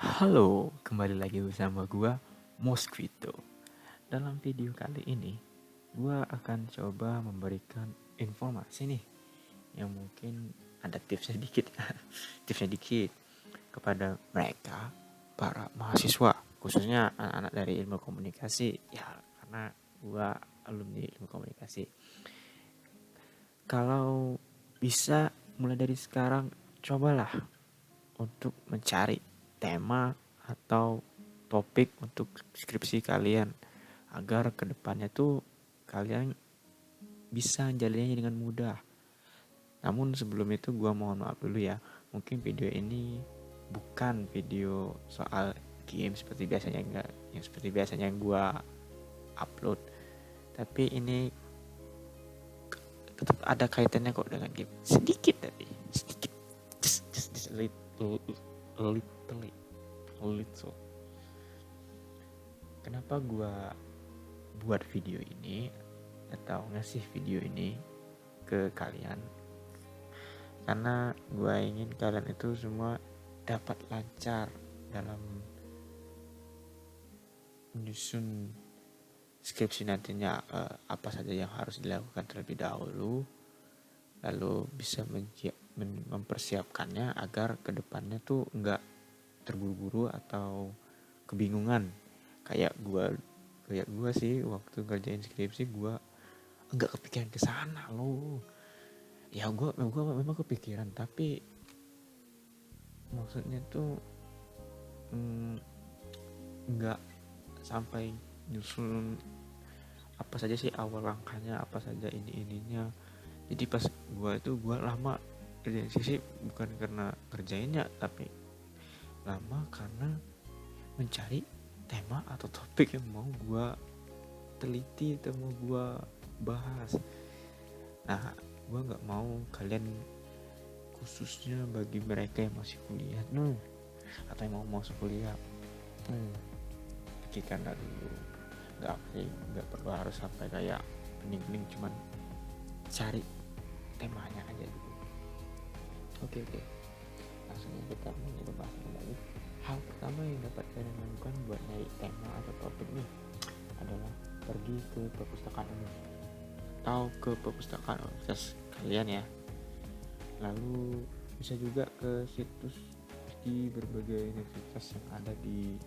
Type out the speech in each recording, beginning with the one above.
Halo, kembali lagi bersama gua Mosquito. Dalam video kali ini, gua akan coba memberikan informasi nih yang mungkin ada tipsnya dikit, tipsnya dikit kepada mereka para mahasiswa, khususnya anak-anak dari ilmu komunikasi ya, karena gua alumni ilmu komunikasi. Kalau bisa mulai dari sekarang, cobalah untuk mencari tema atau topik untuk skripsi kalian agar kedepannya tuh kalian bisa jalannya dengan mudah. Namun sebelum itu gue mohon maaf dulu ya, mungkin video ini bukan video soal game seperti biasanya, enggak yang seperti biasanya yang gue upload, tapi ini tetap ada kaitannya kok dengan game sedikit, tapi sedikit, just a little, little. Kenapa gue buat video ini atau ngasih video ini ke kalian? Karena gue ingin kalian itu semua dapat lancar dalam menyusun skripsi nantinya, apa saja yang harus dilakukan terlebih dahulu, lalu bisa mempersiapkannya agar kedepannya tuh nggak terburu-buru atau kebingungan kayak gue sih waktu ngerjain skripsi. Gue nggak kepikiran ke sana loh. Ya gue memang kepikiran, tapi maksudnya tuh nggak sampai nyusun apa saja sih awal langkahnya, apa saja ininya. Jadi pas gue lama kerjain sisi bukan karena kerjainnya, tapi lama karena mencari tema atau topik yang mau gue teliti atau mau gue bahas. Nah, gue nggak mau kalian, khususnya bagi mereka yang masih kuliah atau yang mau masuk kuliah, pikirkanlah dulu. Nggak perlu harus sampai kayak pening-pening, cuman cari temanya aja dulu. Oke, langsung kita mulai pembahasan kembali. Hal pertama yang dapat kalian lakukan buat nyari tema atau topik nih adalah pergi ke perpustakaan umum atau ke perpustakaan universitas kalian ya. Lalu bisa juga ke situs di berbagai universitas yang ada di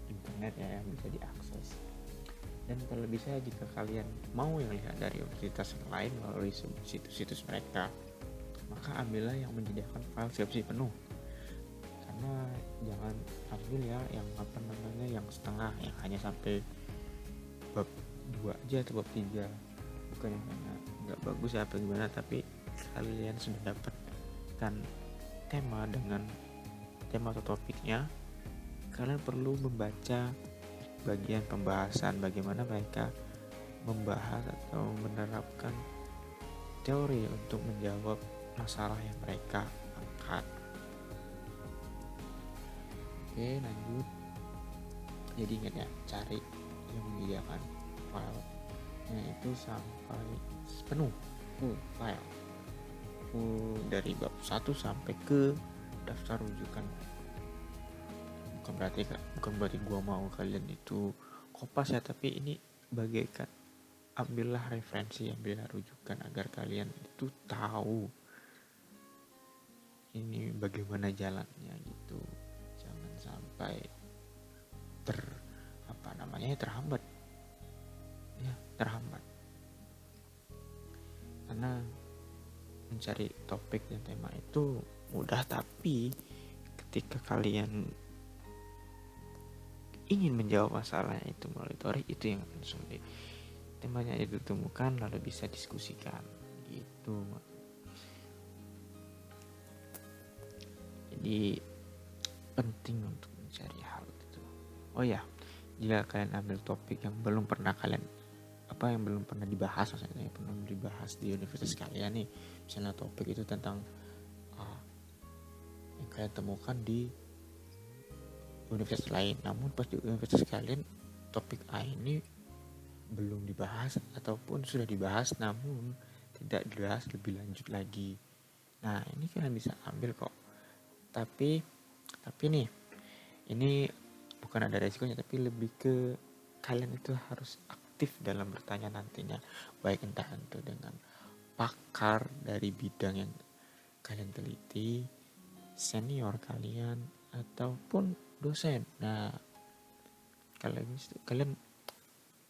internet ya, yang bisa diakses. Dan kalau bisa, jika kalian mau yang lihat dari universitas yang lain melalui situs-situs mereka, maka ambillah yang menyediakan file skripsi penuh. Karena jangan ambil ya yang yang setengah, yang hanya sampai bab 2 aja atau bab 3. Bukan yang nggak bagus ya apa gimana, tapi kalian sudah dapatkan tema dengan tema atau topiknya, kalian perlu membaca bagian pembahasan bagaimana mereka membahas atau menerapkan teori untuk menjawab masalah yang mereka angkat. Oke, lanjut. Jadi ingat ya, cari yang menyediakan filenya itu sampai penuh, full file, dari bab 1 sampai ke daftar rujukan. Bukan berarti gua mau kalian itu kopas ya, tapi ini bagaikan ambillah referensi, ambillah rujukan agar kalian itu tahu ini bagaimana jalannya gitu. Jangan sampai terhambat karena mencari topik dan tema itu mudah, tapi ketika kalian ingin menjawab masalahnya itu melalui teori, itu yang akan sulit. Temanya itu temukan lalu bisa diskusikan gitu. Jadi penting untuk mencari hal itu. Oh ya, jika kalian ambil topik yang belum pernah dibahas, maksudnya belum dibahas di universitas kalian nih, misalnya topik itu tentang yang kalian temukan di universitas lain, namun pas di universitas kalian topik A ini belum dibahas ataupun sudah dibahas namun tidak dibahas lebih lanjut lagi. Nah, ini kalian bisa ambil kok, tapi Tapi nih, ini bukan ada resikonya, tapi lebih ke kalian itu harus aktif dalam bertanya nantinya, baik entah itu dengan pakar dari bidang yang kalian teliti, senior kalian, ataupun dosen. Nah, kalian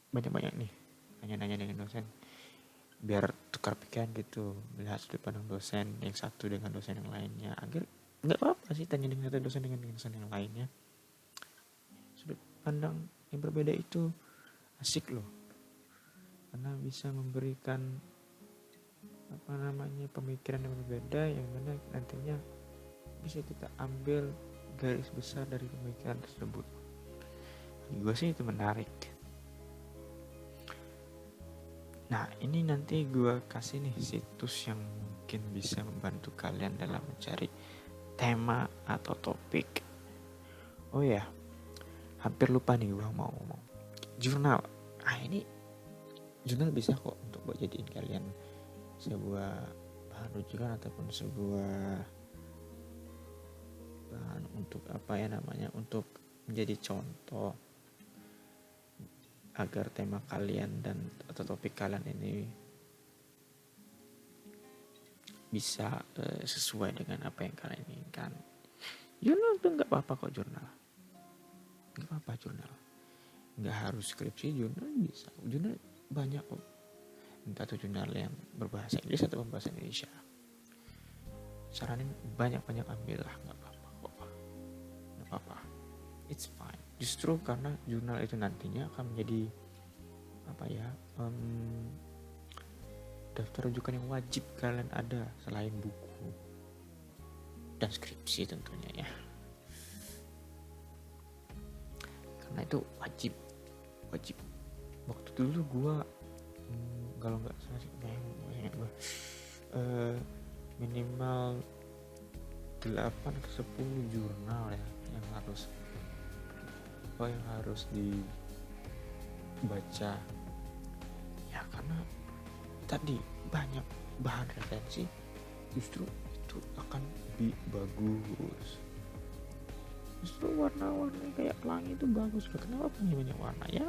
banyak-banyak nih nanya-nanya dengan dosen, biar tukar pikiran gitu, melihat sudut pandang dosen yang satu dengan dosen yang lainnya. Agar nggak apa-apa sih tanya dengan satu dosen dengan dosen yang lainnya, sudut pandang yang berbeda itu asik loh, karena bisa memberikan pemikiran yang berbeda, yang mana nantinya bisa kita ambil garis besar dari pemikiran tersebut. Gue sih itu menarik. Nah, ini nanti gue kasih nih situs yang mungkin bisa membantu kalian dalam mencari tema atau topik. Oh ya, hampir lupa nih gue mau ngomong. Jurnal. Ini jurnal bisa kok untuk buat jadiin kalian sebuah bahan rujukan ataupun sebuah bahan untuk untuk menjadi contoh agar tema kalian dan atau topik kalian ini bisa sesuai dengan apa yang kalian inginkan. Jurnal tuh nggak apa-apa kok, jurnal nggak harus skripsi, jurnal bisa. Jurnal banyak kok, entah itu jurnal yang berbahasa Inggris atau berbahasa Indonesia. Saranin banyak-banyak ambil lah, nggak apa-apa, it's fine. Justru karena jurnal itu nantinya akan menjadi daftar rujukan yang wajib kalian ada selain buku dan skripsi tentunya ya, karena itu wajib. Waktu dulu gue kalau nggak salah sih, ingat gue minimal 8 ke 10 jurnal ya yang harus dibaca ya, karena tadi banyak bahan referensi, justru itu akan lebih bagus. Justru warna-warna kayak pelangi itu bagus loh. Kenapa banyak warna ya,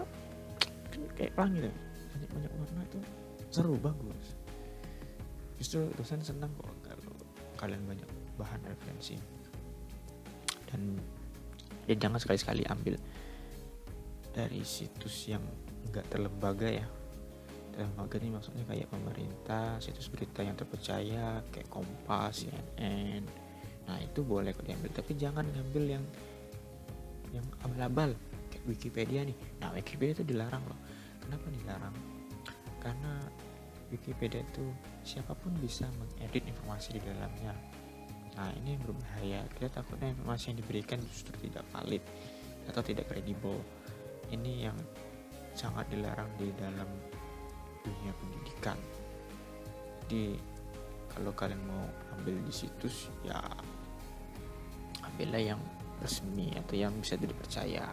kan kayak pelangi tuh, banyak warna itu seru, bagus. Justru dosen senang kok kalau kalian banyak bahan referensi. Dan ya jangan sekali-sekali ambil dari situs yang enggak terlembaga ya. Terlembaga ini maksudnya kayak pemerintah, situs berita yang terpercaya kayak Kompas, CNN. Nah itu boleh kok diambil, tapi jangan ngambil yang abal-abal kayak Wikipedia nih. Nah Wikipedia itu dilarang loh. Kenapa dilarang? Karena Wikipedia itu siapapun bisa mengedit informasi di dalamnya. Nah ini yang berbahaya. Kita takutnya informasi yang diberikan justru tidak valid atau tidak kredibel. Ini yang sangat dilarang di dalam dunia pendidikan. Jadi kalau kalian mau ambil di situs ya ambillah yang resmi atau yang bisa dipercaya.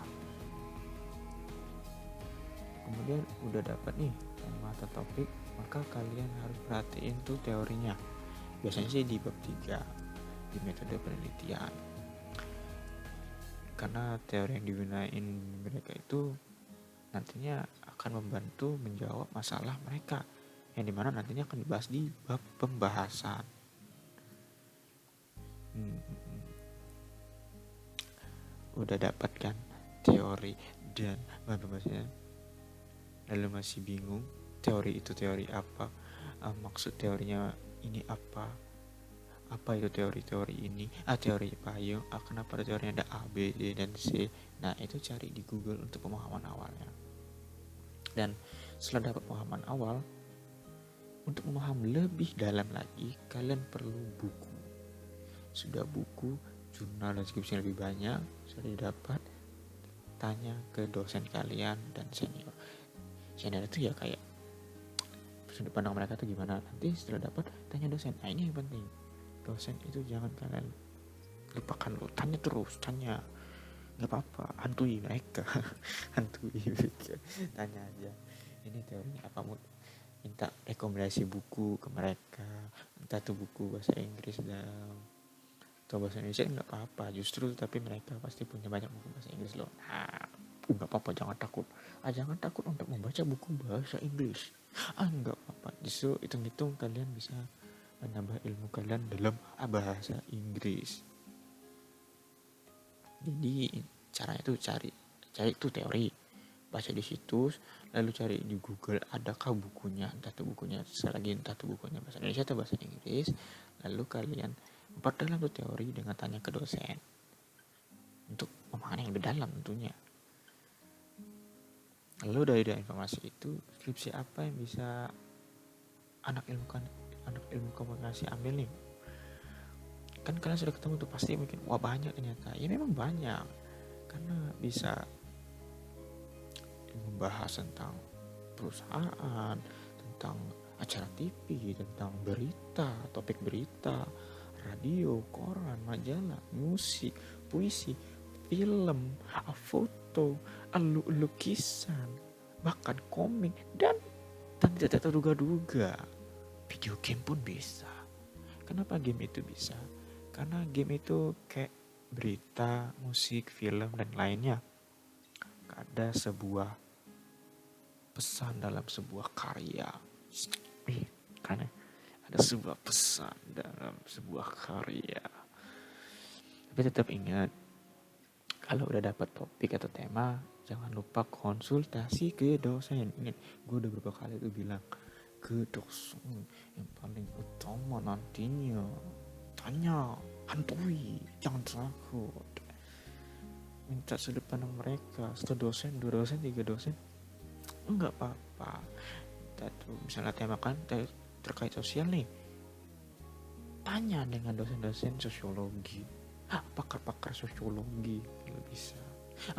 Kemudian udah dapat nih tema atau topik, maka kalian harus perhatiin tuh teorinya. Biasanya sih di bab 3 di metode penelitian, karena teori yang digunain mereka itu nantinya akan membantu menjawab masalah mereka, yang dimana nantinya akan dibahas di bab pembahasan. Udah dapat kan teori dan bahan pembahasannya, lalu masih bingung teori itu teori apa, maksud teorinya ini apa itu teori ini, teori payung, kenapa ada teorinya ada A, B, D, dan C. Nah itu cari di Google untuk pemahaman awalnya. Dan setelah dapat pemahaman awal, untuk memahami lebih dalam lagi kalian perlu buku. Sudah buku, jurnal dan skripsi lebih banyak sudah didapat, tanya ke dosen kalian dan senior itu ya kayak sudut pandang mereka tuh gimana. Nanti setelah dapat, tanya dosen. Nah ini yang penting, dosen itu jangan kalian lupakan lo, tanya terus, tanya, nggak apa-apa, hantui mereka tanya aja ini teorinya apa, minta rekomendasi buku ke mereka, entah itu buku bahasa Inggris atau bahasa Indonesia nggak apa-apa justru, tapi mereka pasti punya banyak buku bahasa Inggris loh. Nah, nggak apa-apa, jangan takut. Jangan takut untuk membaca buku bahasa Inggris. Nggak apa-apa, justru hitung-hitung kalian bisa menambah ilmu kalian dalam bahasa Inggris. Jadi caranya tuh cari itu teori, baca di situs, lalu cari di Google adakah bukunya, entah itu bukunya bahasa Indonesia atau bahasa Inggris, lalu kalian perdalam tuh teori dengan tanya ke dosen untuk pemahaman yang lebih dalam tentunya. Lalu dari informasi itu, skripsi apa yang bisa anak ilmu komunikasi ambil nih? Kan kalian sudah ketemu tuh, pasti mungkin wah banyak ternyata. Ya memang banyak, karena bisa membahas tentang perusahaan, tentang acara TV, tentang berita, topik berita, radio, koran, majalah, musik, puisi, film, foto, lukisan, bahkan komik, dan tidak terduga-duga video game pun bisa. Kenapa game itu bisa? Karena game itu kayak berita, musik, film, dan lainnya. Ada sebuah pesan dalam sebuah karya. Karena ada sebuah pesan dalam sebuah karya. Tapi tetap ingat, kalau udah dapat topik atau tema, jangan lupa konsultasi ke dosen. Ingat, gue udah beberapa kali tuh bilang ke dosen yang paling utama nantinya. Tanya, hantui, jangan takut. Minta sudut pandang mereka, 1 dosen, 2 dosen, 3 dosen, enggak apa-apa. Misalnya tema kan terkait sosial nih, tanya dengan dosen-dosen sosiologi, pakar-pakar sosiologi kalau bisa,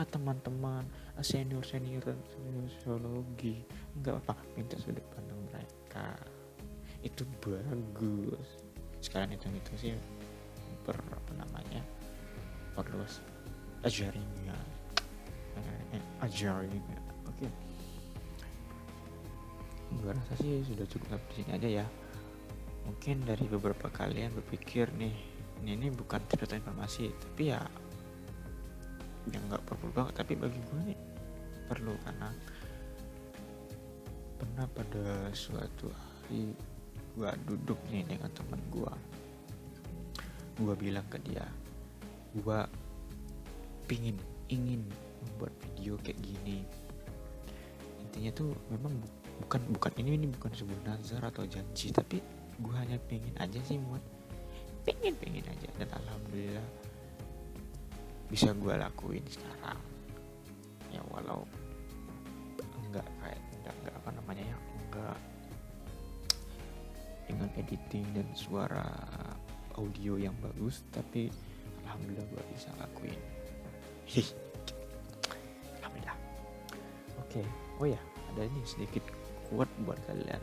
teman-teman senior sosiologi, enggak apa, minta sudut pandang mereka, itu bagus. Sekarang itu sih perluas ajarinnya. Oke. Gue rasa sih sudah cukup sampai sini aja ya. Mungkin dari beberapa kalian berpikir nih, ini bukan tips atau informasi, tapi ya yang nggak perlu banget, tapi bagi gue nih perlu, karena pernah pada suatu hari gue duduk nih dengan teman gue bilang ke dia, gue ingin membuat video kayak gini. Intinya tuh memang bukan ini bukan sebuah nazar atau janji, tapi gue hanya pengen aja sih, pengen aja, dan alhamdulillah bisa gue lakuin sekarang ya, walau enggak dengan editing dan suara audio yang bagus, tapi alhamdulillah gue bisa lakuin. Alhamdulillah. Oke. Oh ya, ada ini sedikit quote buat kalian.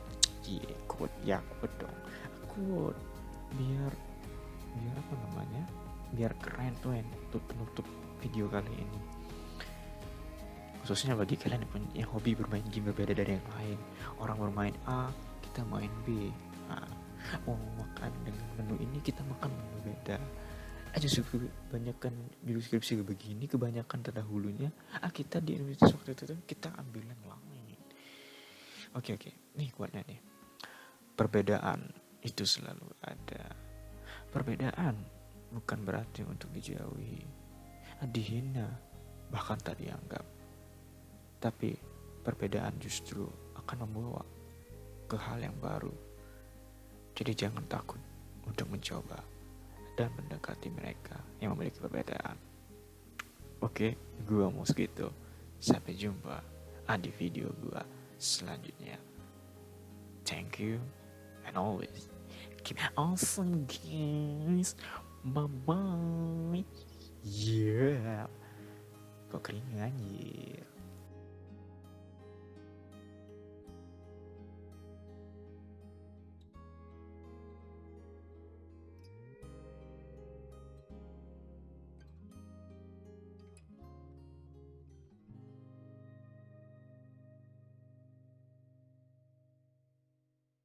Quote dong. Quote biar apa namanya? Biar keren tuh untuk penutup video kali ini. Khususnya bagi kalian yang hobi bermain game berbeda dari yang lain. Orang bermain A, kita main B. Mau makan dengan menu ini, kita makan menu beda. Justru kebanyakan judul skripsi begini, kebanyakan terdahulunya kita di Indonesia waktu itu kita ambil yang lain. Oke, nih kuatnya nih, perbedaan itu selalu ada. Perbedaan bukan berarti untuk dijauhi, dihina, bahkan tak dianggap, tapi perbedaan justru akan membawa ke hal yang baru. Jadi jangan takut untuk mencoba dan mendekati mereka yang memiliki perbedaan. Oke, gua mau segitu. Sampai jumpa di video gua selanjutnya. Thank you and always keep awesome guys. Bye bye. Yeah. Kok keringan anjir.